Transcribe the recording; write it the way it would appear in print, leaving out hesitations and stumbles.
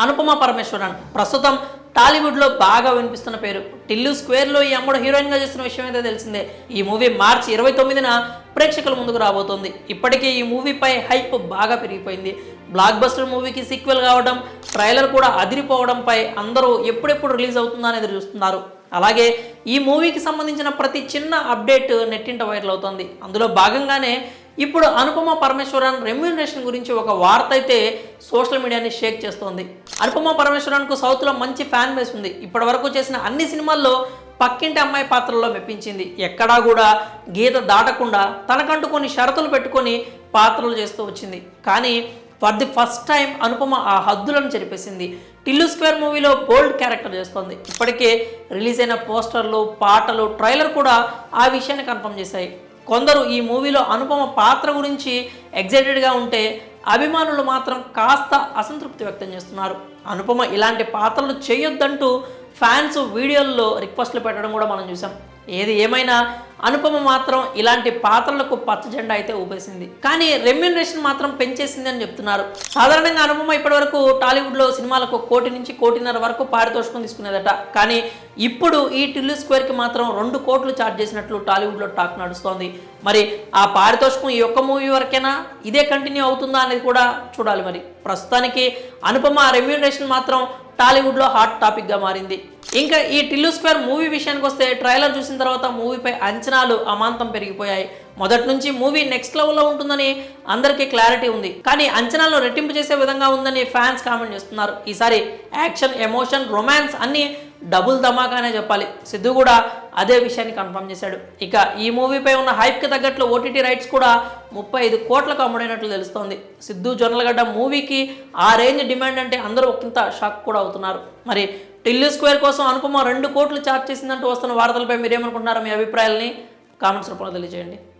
అనుపమ పరమేశ్వరన్ ప్రస్తుతం టాలీవుడ్లో బాగా వినిపిస్తున్న పేరు. టిల్లు స్క్వేర్లో ఈ అమ్మడు హీరోయిన్గా చేస్తున్న విషయం అయితే తెలిసిందే. ఈ మూవీ మార్చి 29న ప్రేక్షకుల ముందుకు రాబోతోంది. ఇప్పటికే ఈ మూవీపై హైప్ బాగా పెరిగిపోయింది. బ్లాక్ బస్టర్ మూవీకి సీక్వెల్ కావడం, ట్రైలర్ కూడా అదిరిపోవడంపై అందరూ ఎప్పుడెప్పుడు రిలీజ్ అవుతుందా అనేది చూస్తున్నారు. అలాగే ఈ మూవీకి సంబంధించిన ప్రతి చిన్న అప్డేట్ నెట్టింట వైరల్ అవుతుంది. అందులో భాగంగానే ఇప్పుడు అనుపమ పరమేశ్వరన్ రెమ్యూనరేషన్ గురించి ఒక వార్త అయితే సోషల్ మీడియాని షేక్ చేస్తోంది. అనుపమ పరమేశ్వరన్కు సౌత్లో మంచి ఫ్యాన్ బేస్ ఉంది. ఇప్పటి వరకు చేసిన అన్ని సినిమాల్లో పక్కింటి అమ్మాయి పాత్రల్లో మెప్పించింది. ఎక్కడా కూడా గీత దాటకుండా తనకంటూ కొన్ని షరతులు పెట్టుకొని పాత్రలు చేస్తూ వచ్చింది. కానీ for the first time Anupama ఆ హద్దులను చెరిపేసింది. టిల్లు స్క్వేర్ మూవీలో బోల్డ్ క్యారెక్టర్ చేస్తోంది. ఇప్పటికే రిలీజ్ అయిన పోస్టర్లు, పాటలు, ట్రైలర్ కూడా ఆ విషయాన్ని కన్ఫర్మ్ చేశాయి. కొందరు ఈ మూవీలో అనుపమ పాత్ర గురించి ఎగ్జైటెడ్గా ఉంటే, అభిమానులు మాత్రం కాస్త అసంతృప్తి వ్యక్తం చేస్తున్నారు. అనుపమ ఇలాంటి పాత్రలు చేయొద్దంటూ ఫ్యాన్స్ వీడియోల్లో రిక్వెస్ట్లు పెట్టడం కూడా మనం చూసాం. ఏది ఏమైనా అనుపమ మాత్రం ఇలాంటి పాత్రలకు పచ్చ జెండా అయితే ఊపేసింది. కానీ రెమ్యూనరేషన్ మాత్రం పెంచేసింది అని చెప్తున్నారు. సాధారణంగా అనుపమ ఇప్పటివరకు టాలీవుడ్లో సినిమాలకు 1 కోటి నుంచి 1.5 కోటి వరకు పారితోషికం తీసుకునేదట. కానీ ఇప్పుడు ఈ టిల్లు స్క్వేర్కి మాత్రం 2 కోట్లు ఛార్జ్ చేసినట్లు టాలీవుడ్లో టాక్ నడుస్తోంది. మరి ఆ పారితోషికం ఈ ఒక్క మూవీ వరకేనా, ఇదే కంటిన్యూ అవుతుందా అనేది కూడా చూడాలి. మరి ప్రస్తుతానికి అనుపమ రెమ్యూనరేషన్ మాత్రం టాలీవుడ్లో హాట్ టాపిక్గా మారింది. ఇంకా ఈ టిల్లు స్క్వేర్ మూవీ విషయానికి వస్తే, ట్రైలర్ చూసిన తర్వాత మూవీపై అంచనాలు అమాంతం పెరిగిపోయాయి. మొదటి నుంచి మూవీ నెక్స్ట్ లెవెల్లో ఉంటుందని అందరికీ క్లారిటీ ఉంది. కానీ అంచనాలను రెట్టింపు చేసే విధంగా ఉందని ఫ్యాన్స్ కామెంట్ చేస్తున్నారు. ఈసారి యాక్షన్, ఎమోషన్, రొమాన్స్ అన్నీ డబుల్ ధమాకానే చెప్పాలి. సిద్ధు కూడా అదే విషయాన్ని కన్ఫర్మ్ చేశాడు. ఇక ఈ మూవీపై ఉన్న హైప్కి తగ్గట్లు ఓటీటీ రైట్స్ కూడా 35 కోట్లకు అమ్ముడైనట్లు తెలుస్తోంది. సిద్ధు జొన్నలగడ్డ మూవీకి ఆ రేంజ్ డిమాండ్ అంటే అందరూ ఒకంత షాక్ కూడా అవుతున్నారు. మరి టిల్లు స్క్వేర్ కోసం అనుపమ 2 కోట్లు ఛార్జ్ చేసిందంటూ వస్తున్న వార్తలపై మీరేమనుకుంటున్నారో మీ అభిప్రాయాలని కామెంట్స్ రూపంలో తెలియజేయండి.